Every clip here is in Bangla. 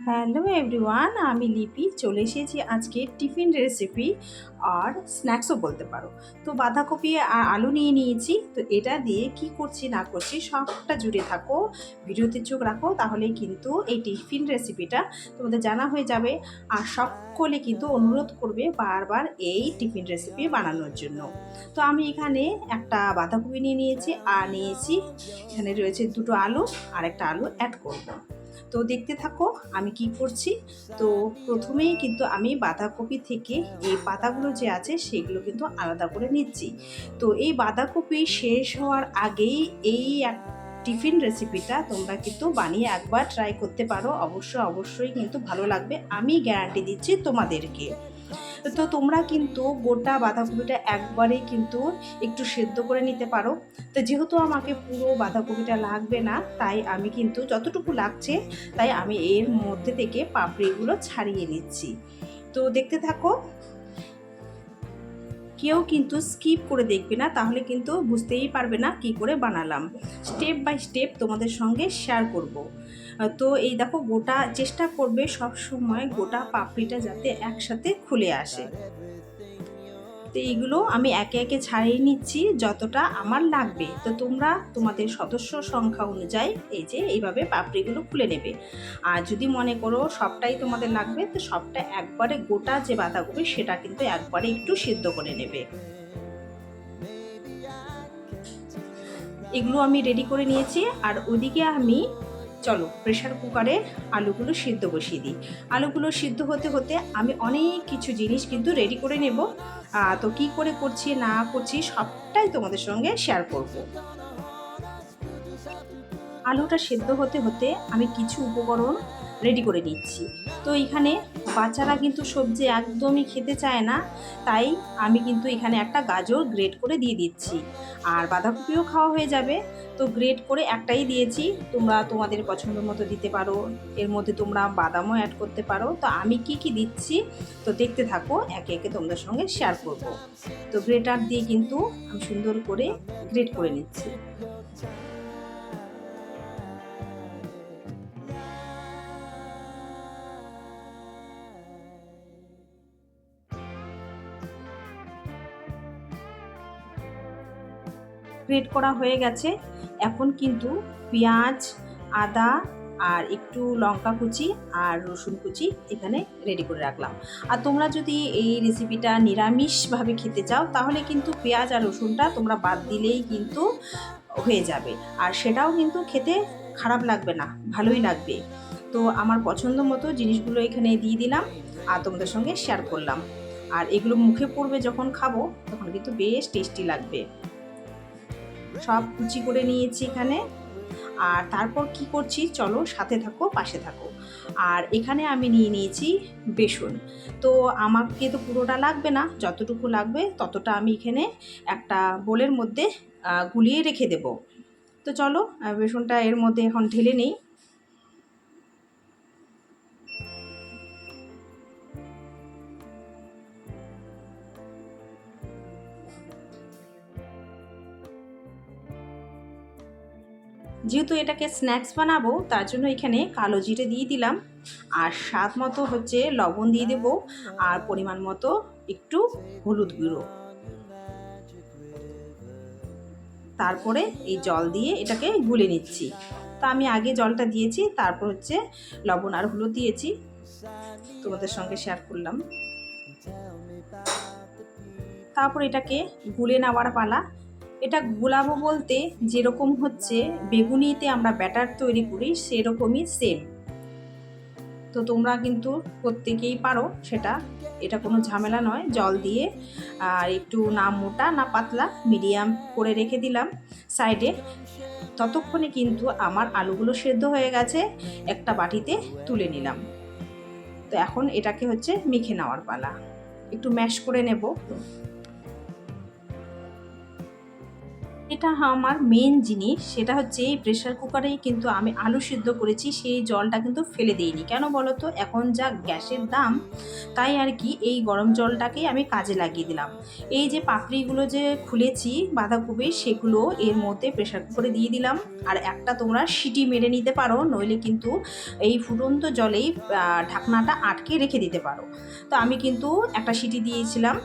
হ্যালো এভরিওয়ান, আমি লিপি চলে এসেছি আজকে টিফিন রেসিপি আর স্ন্যাক্সও বলতে পারো। তো বাঁধাকপি আর আলু নিয়ে নিয়েছি। তো এটা দিয়ে কি করছি না করছি সবটা জুড়ে থাকো, ভিডিওতে চোখ রাখো, তাহলেই কিন্তু এই টিফিন রেসিপিটা তোমাদের জানা হয়ে যাবে। আর সকলে কিন্তু অনুরোধ করবে বারবার এই টিফিন রেসিপি বানানোর জন্য। তো আমি এখানে একটা বাঁধাকপি নিয়ে নিয়েছি আর নিয়েছি এখানে রয়েছে দুটো আলু, আর একটা আলু অ্যাড করব। তো দেখতে থাকো আমি কি করছি। তো প্রথমেই কিন্তু আমি বাঁধাকপি থেকে এই পাতাগুলো যে আছে সেগুলো কিন্তু আলাদা করে নিচ্ছি। তো এই বাঁধাকপি শেষ হওয়ার আগেই এই টিফিন রেসিপিটা তোমরা কিন্তু বানিয়ে একবার ট্রাই করতে পারো, অবশ্যই কিন্তু ভালো লাগবে, আমি গ্যারান্টি দিচ্ছি তোমাদেরকে। তো তোমরা কিন্তু গোটা বাঁধাকপিটা একবারেই কিন্তু একটু সেদ্ধ করে নিতে পারো। তো যেহেতু আমাকে পুরো বাঁধাকপিটা লাগবে না, তাই আমি কিন্তু যতটুকু লাগছে তাই আমি এর মধ্যে থেকে পাপড়িগুলো ছাড়িয়ে নিচ্ছি। তো দেখতে থাকো, কেউ কিন্তু স্কিপ করে দেখবে না, তাহলে কিন্তু বুঝতেই পারবে না কি করে বানালাম। স্টেপ বাই স্টেপ তোমাদের সঙ্গে শেয়ার করব। তো এই দেখো, গোটা চেষ্টা করবে সব সময় গোটা পাপড়িটা যাতে একসাথে খুলে আসে। তো এইগুলো আমি একে একে ছাড়িয়ে নিচ্ছি যতটা আমার লাগবে। তো তোমরা তোমাদের সদস্য সংখ্যা অনুযায়ী এই যে এইভাবে পাপড়িগুলো খুলে নেবে। আর যদি মনে করো সবটাই তোমাদের লাগবে, তো সবটা একবারে গোটা যে বাঁধাকপি সেটা কিন্তু একবারে একটু সিদ্ধ করে নেবে। এগুলো আমি রেডি করে নিয়েছি। আর ওদিকে আমি চলো প্রেশার কুকারে আলুগুলো সিদ্ধ বসিয়ে দিই। আলুগুলো সিদ্ধ হতে হতে আমি অনেক কিছু জিনিস কিন্তু রেডি করে নেব। তো কি করে করছি না করছি সবটাই তোমাদের সঙ্গে শেয়ার করব। আলুটা সেদ্ধ হতে হতে আমি কিছু উপকরণ রেডি করে নিচ্ছি। তো এখানে বাচ্চারা কিন্তু সবজি একদমই খেতে চায় না, তাই আমি কিন্তু এখানে একটা গাজর গ্রেট করে দিয়ে দিচ্ছি। আর বাঁধাকপিও খাওয়া হয়ে যাবে, তো গ্রেট করে একটাই দিয়েছি। তোমরা তোমাদের পছন্দ মতো দিতে পারো, এর মধ্যে তোমরা বাদামও অ্যাড করতে পারো। তো আমি কি দিচ্ছি তো দেখতে থাকো, একে একে তোমাদের সঙ্গে শেয়ার করব। তো গ্রেটার দিয়ে কিন্তু আমি সুন্দর করে গ্রেট করে নিচ্ছি। গ্রেট করা হয়ে গেছে। এখন কিন্তু পেঁয়াজ, আদা আর একটু লঙ্কা কুচি আর রসুন কুচি এখানে রেডি করে রাখলাম। আর তোমরা যদি এই রেসিপিটা নিরামিষভাবে খেতে চাও তাহলে কিন্তু পেঁয়াজ আর রসুনটা তোমরা বাদ দিলেই কিন্তু হয়ে যাবে। আর সেটাও কিন্তু খেতে খারাপ লাগবে না, ভালোই লাগবে। তো আমার পছন্দ মতো জিনিসগুলো এখানে দিয়ে দিলাম আর তোমাদের সঙ্গে শেয়ার করলাম। আর এগুলো মুখে পড়বে যখন খাবো তখন কিন্তু বেশ টেস্টি লাগবে। সব কুচি করে নিয়েছি এখানে। আর তারপর কি করছি চলো সাথে থাকো, পাশে থাকো। আর এখানে আমি নিয়ে নিয়েছি বেসন। তো আমাকে তো পুরোটা লাগবে না, যতটুকু লাগবে ততটা আমি এখানে একটা বোলের মধ্যে গুলিয়ে রেখে দেব। তো চলো বেসনটা এর মধ্যে এখন ঢেলে নেই। যেহেতু এটাকে স্ন্যাক্স বানাবো তার জন্য এখানে কালো জিরে দিয়ে দিলাম। আর স্বাদ মতো হচ্ছে লবণ দিয়ে দেবো। আর পরিমাণ মতো একটু হলুদ গুঁড়ো। তারপরে এই জল দিয়ে এটাকে গুলে নিচ্ছি। তা আমি আগে জলটা দিয়েছি, তারপর হচ্ছে লবণ আর হলুদ দিয়েছি, তোমাদের সঙ্গে শেয়ার করলাম। তারপর এটাকে গুলে নেওয়ার পালা। এটা গুলাবো বলতে যেরকম হচ্ছে বেগুনিতে আমরা ব্যাটার তৈরি করি সেরকমই সেম। তো তোমরা কিন্তু প্রত্যেকেই পারো সেটা, এটা কোনো ঝামেলা নয়। জল দিয়ে আর একটু না মোটা না পাতলা মিডিয়াম করে রেখে দিলাম সাইডে। ততক্ষণে কিন্তু আমার আলুগুলো সেদ্ধ হয়ে গেছে, একটা বাটিতে তুলে নিলাম। তো এখন এটাকে হচ্ছে মেখে নেওয়ার পালা, একটু ম্যাশ করে নেব। এটা আমার মেন জিনিস, সেটা হচ্ছে এই প্রেশার কুকারেই কিন্তু আমি আলু সিদ্ধ করেছি, সেই জলটা কিন্তু ফেলে দিইনি। কেন বলো তো, এখন যা গ্যাসের দাম, তাই আর কি এই গরম জলটাকেই আমি কাজে লাগিয়ে দিলাম। এই যে পাপড়িগুলো যে খুলেছি বাঁধাকপি, সেগুলো এর মধ্যে প্রেশার কুকারে দিয়ে দিলাম। আর একটা তোমরা সিটি মেরে নিতে পারো, নইলে কিন্তু এই ফুটন্ত জলেই ঢাকনাটা আটকে রেখে দিতে পারো। তো আমি কিন্তু একটা সিটি দিয়েছিলাম,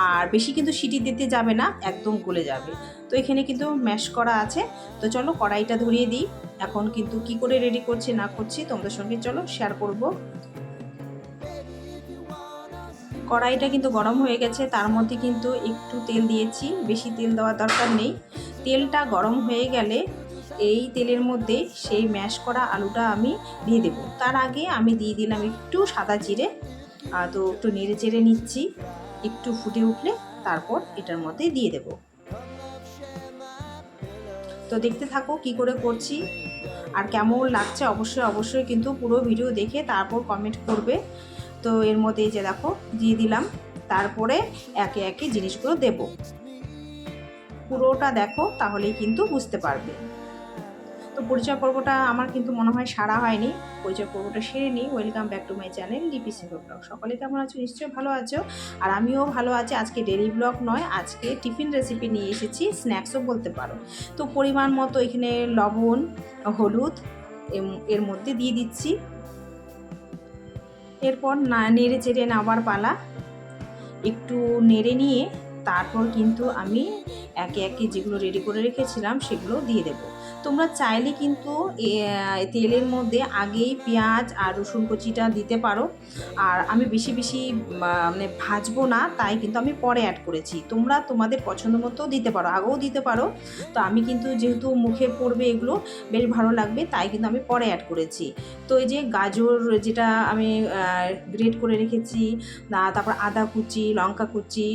আর বেশি কিন্তু সিটি দিতে যাবে না, একদম গলে যাবে। তো এখানে কিন্তু ম্যাশ করা আছে। তো চলো কড়াইটা ধরিয়ে দিই। এখন কিন্তু কি করে রেডি করছি না করছি তোমাদের সঙ্গে চলো শেয়ার করব। কড়াইটা কিন্তু গরম হয়ে গেছে, তার মধ্যে কিন্তু একটু তেল দিয়েছি, বেশি তেল দেওয়ার দরকার নেই। তেলটা গরম হয়ে গেলে এই তেলের মধ্যে সেই ম্যাশ করা আলুটা আমি দিয়ে দেবো। তার আগে আমি দিয়ে দিলাম একটু সাদা জিরে। তো একটু নেড়ে চেড়ে নিচ্ছি, একটু ফুটে উঠলে তারপর এটার মধ্যে দিয়ে দেব। তো দেখতে থাকো কি করে করছি, আর কেমন লাগছে অবশ্যই অবশ্যই কিন্তু পুরো ভিডিও দেখে তারপর কমেন্ট করবে। তো এর মধ্যে যে দেখো দিয়ে দিলাম, তারপরে একে একে জিনিসগুলো দেব। পুরোটা দেখো তাহলেই কিন্তু বুঝতে পারবে। তো পরিচয় পর্বটা আমার কিন্তু মনে হয় সারা হয়নি, পরিচয় পর্বটা সেরে নিই। Welcome back to my channel লিপি সিংহ ব্লগ। সকলে কেমন আছো? নিশ্চয়ই ভালো আছো, আর আমিও ভালো আছি। আজকে ডেলি ব্লগ নয়, আজকে টিফিন রেসিপি নিয়ে এসেছি, স্ন্যাক্সও বলতে পারো। তো পরিমাণ মতো এখানে লবণ, হলুদ এর মধ্যে দিয়ে দিচ্ছি। এরপর নেড়ে চেড়ে নেওয়ার পালা। একটু নেড়ে নিয়ে তারপর কিন্তু আমি একে একে যেগুলো রেডি করে রেখেছিলাম সেগুলো দিয়ে দেব। তোমরা চাইলে কিন্তু তেলের মধ্যে আগেই পেঁয়াজ আর রসুন কুচিটা দিতে পারো, আর আমি বেশি বেশি মানে ভাজবো না, তাই কিন্তু আমি পরে অ্যাড করেছি। তোমরা তোমাদের পছন্দ মতো দিতে পারো, আগেও দিতে পারো। তো আমি কিন্তু যেহেতু মুখে পড়বে এগুলো, বেশ ভালো লাগবে, তাই কিন্তু আমি পরে অ্যাড করেছি। তো এই যে গাজর যেটা আমি গ্রেট করে রেখেছি, তারপর আদা কুচি, লঙ্কা কুচি,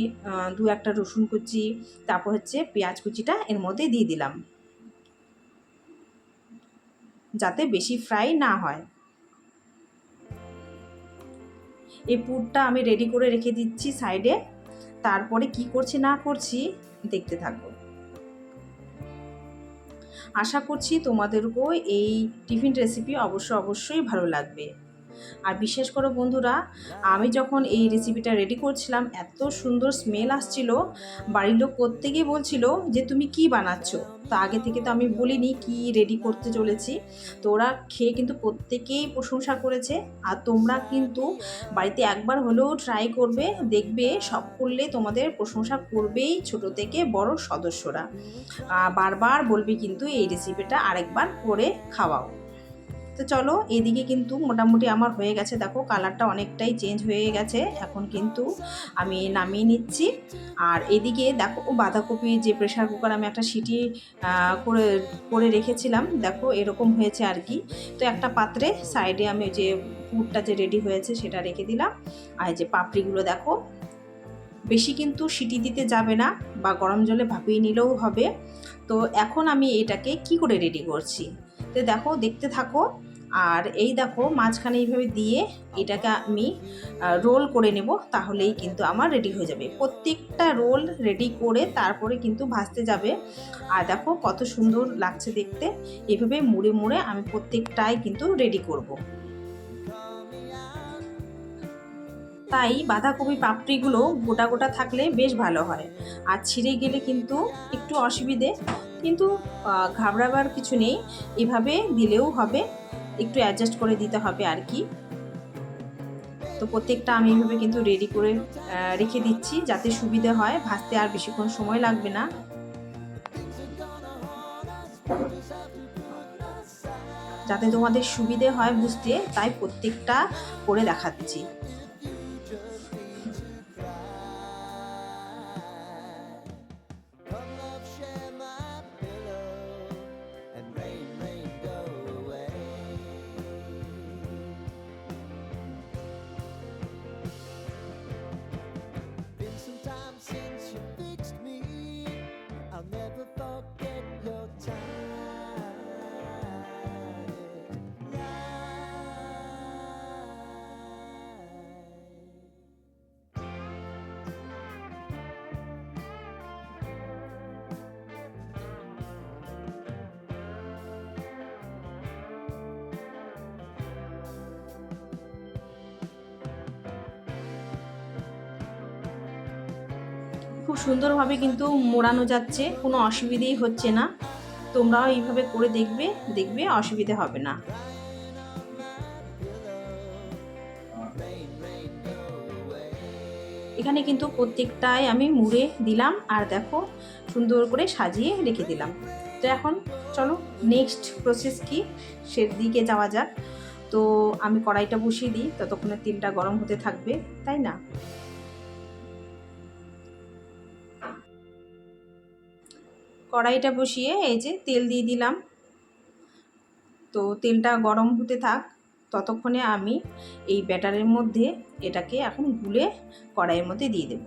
দু একটা রসুন কুচি, তারপর হচ্ছে পেঁয়াজ কুচিটা এর মধ্যে দিয়ে দিলাম, যাতে বেশি ফ্রাই না হয়। এই পুরটা আমি রেডি করে রেখে দিচ্ছি সাইডে। তারপরে কি করছি না করছি দেখতে থাকো। আশা করছি তোমাদেরকেও এই টিফিন রেসিপি অবশ্যই ভালো লাগবে। আর বিশ্বাস করো বন্ধুরা, আমি যখন এই রেসিপিটা রেডি করছিলাম, এত সুন্দর স্মেল আসছিল, বাড়ির লোক প্রত্যেকেই বলছিল যে তুমি কি বানাচ্ছ। তো আগে থেকে তো আমি বলিনি কি রেডি করতে চলেছি। তো ওরা খেয়ে কিন্তু প্রত্যেকেই প্রশংসা করেছে। আর তোমরা কিন্তু বাড়িতে একবার হলেও ট্রাই করবে, দেখবে সব করলে তোমাদের প্রশংসা করবেই, ছোট থেকে বড় সদস্যরা বারবার বলবে কিন্তু এই রেসিপিটা আরেকবার করে খাওয়াও। তো চলো, এদিকে কিন্তু মোটামুটি আমার হয়ে গেছে, দেখো কালারটা অনেকটাই চেঞ্জ হয়ে গেছে। এখন কিন্তু আমি নামিয়ে নিচ্ছি। আর এদিকে দেখো বাঁধাকপি যে প্রেশার কুকার আমি একটা সিটি করে করে রেখেছিলাম, দেখো এরকম হয়েছে আর কি। তো একটা পাত্রে সাইডে আমি যে পুরটা যে রেডি হয়েছে সেটা রেখে দিলাম। আর যে পাপড়িগুলো দেখো, বেশি কিন্তু সিটি দিতে যাবে না, বা গরম জলে ভাপিয়ে নিলেও হবে। তো এখন আমি এটাকে কি করে রেডি করছি, তো দেখো দেখতে থাকো। আর এই দেখো মাঝখানে এইভাবে দিয়ে এটাকে আমি রোল করে নেব, তাহলেই কিন্তু আমার রেডি হয়ে যাবে। প্রত্যেকটা রোল রেডি করে তারপরে কিন্তু ভাজতে যাবে। আর দেখো কত সুন্দর লাগছে দেখতে। এভাবে মুড়ে মুড়ে আমি প্রত্যেকটাই কিন্তু রেডি করব। তাই বাঁধাকপি পাপড়িগুলো গোটা গোটা থাকলে বেশ ভালো হয়, আর ছিঁড়ে গেলে কিন্তু একটু অসুবিধে। কিন্তু ঘাবড়াবার কিছু নেই, এভাবে দিলেও হবে, একটু অ্যাডজাস্ট করে দিতে হবে আর কি। তো প্রত্যেকটা আমি এইভাবে কিন্তু রেডি করে রেখে দিচ্ছি, যাতে সুবিধে হয়, ভাজতে আর বেশিক্ষণ সময় লাগবে না। যাতে তোমাদের সুবিধে হয় বুঝতে, তাই প্রত্যেকটা করে দেখাচ্ছি। খুব সুন্দরভাবে কিন্তু মোড়ানো যাচ্ছে, কোনো অসুবিধেই হচ্ছে না। তোমরাও এইভাবে করে দেখবে, দেখবে অসুবিধে হবে না। এখানে কিন্তু প্রত্যেকটাই আমি মুড়ে দিলাম, আর দেখো সুন্দর করে সাজিয়ে রেখে দিলাম। তো এখন চলো নেক্সট প্রসেস কি সেদিকে যাওয়া যাক। তো আমি কড়াইটা বসিয়ে দিই, ততক্ষণে তেলটা গরম হতে থাকবে, তাই না? কড়াইটা বসিয়ে এই যে তেল দিয়ে দিলাম। তো তেলটা গরম হতে থাক, ততক্ষণে আমি এই ব্যাটারের মধ্যে এটাকে এখন গুলে কড়াইয়ের মধ্যে দিয়ে দেব।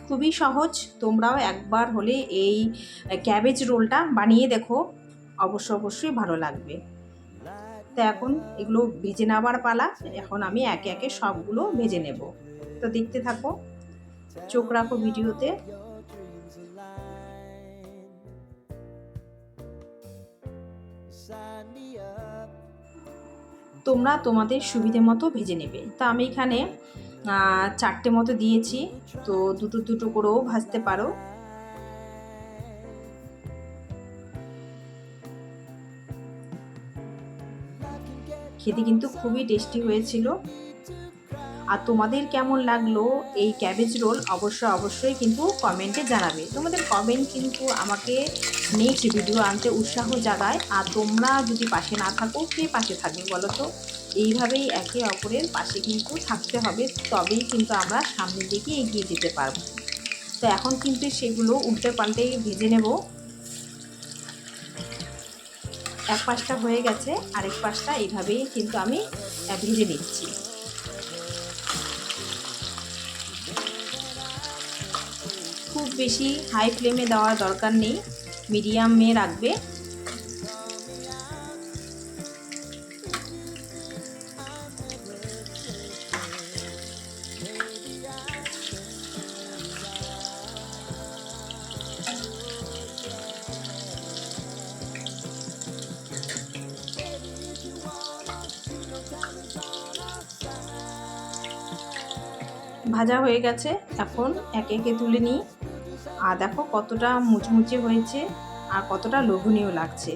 খুবই সহজ, তোমরাও একবার হলে এই ক্যাবেজ রোলটা বানিয়ে দেখো, অবশ্যই ভালো লাগবে। তো এখন এগুলো ভেজে নেওয়ার পালা। এখন আমি একে একে সবগুলো ভেজে নেব। তো দেখতে থাকো, চোখ রাখো ভিডিওতে। তোমরা তোমাদের সুবিধে মতো ভেজে নেবে। তা আমি এখানে 4টে মতো দিয়েছি, তো দুটো দুটো করেও ভাজতে পারো। খেতে কিন্তু খুবই টেস্টি হয়েছিল। আর তোমাদের কেমন লাগলো এই ক্যাবেজ রোল অবশ্যই কিন্তু কমেন্টে জানাবে। তোমাদের কমেন্ট কিন্তু আমাকে নেক্সট ভিডিও আনতে উৎসাহ জাগায়। আর তোমরা যদি পাশে না থাকো, কে পাশে থাকবে বলো তো? এইভাবেই একে অপরের পাশে কিন্তু থাকতে হবে, তবেই কিন্তু আমরা সামনের দিকে এগিয়ে যেতে পারবো। তো এখন কিন্তু সেগুলো উল্টে পাল্টে ভেজে নেব। এক পাশটা হয়ে গেছে, আরেক পাশটা এইভাবেই কিন্তু আমি ভেজে নিচ্ছি। খুব বেশি হাই ফ্লেমে দেওয়ার দরকার নেই, মিডিয়ামে রাখবে। ভাজা হয়ে গেছে, এখন একে একে তুলে নিই। আর দেখো কতটা মুচমুচে হয়েছে আর কতটা লোভনীয় লাগছে।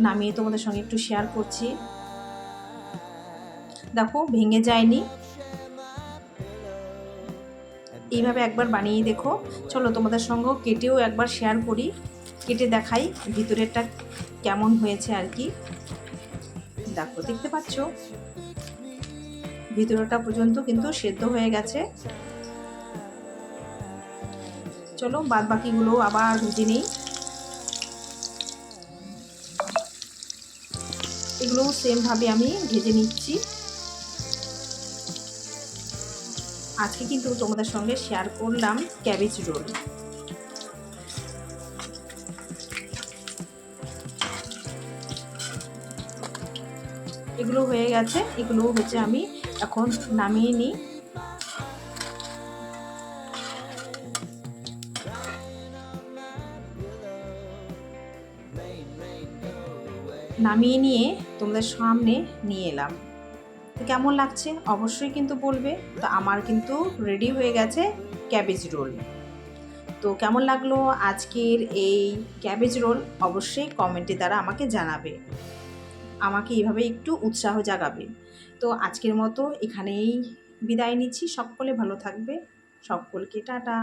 নামিয়ে তোমাদের সঙ্গে একটু শেয়ার করছি। দেখো ভেঙে যায়নি। এইভাবে একবার বানিয়ে দেখো। চলো তোমাদের সঙ্গে কেটেও একবার শেয়ার করি, কেটে দেখাই ভিতরেরটা কেমন হয়েছে আর কি। দেখো দেখতে পাচ্ছ ভিতরটা পর্যন্ত কিন্তু সেদ্ধ হয়ে গেছে। চলো বাদ বাকিগুলো আবার ভেজে নিই। এগুলো সেমভাবে আমি ভেজে নিচ্ছি। আজকে কিন্তু তোমাদের সঙ্গে শেয়ার করলাম ক্যাবেজ রোল। এগুলো হয়ে গেছে, এগুলো হচ্ছে আমি এখন নামিয়ে নিই। নামিয়ে নিয়ে তোমাদের সামনে নিয়ে এলাম। তো কেমন লাগছে অবশ্যই কিন্তু বলবে। তো আমার কিন্তু রেডি হয়ে গেছে ক্যাবেজ রোল। তো কেমন লাগলো আজকের এই ক্যাবেজ রোল অবশ্যই কমেন্টের দ্বারা আমাকে জানাবে, আমাকে এইভাবে একটু উৎসাহ জাগাবে। তো আজকের মতো এখানেই বিদায় নিচ্ছি। সকলে ভালো থাকবে, সকলকে টাটা।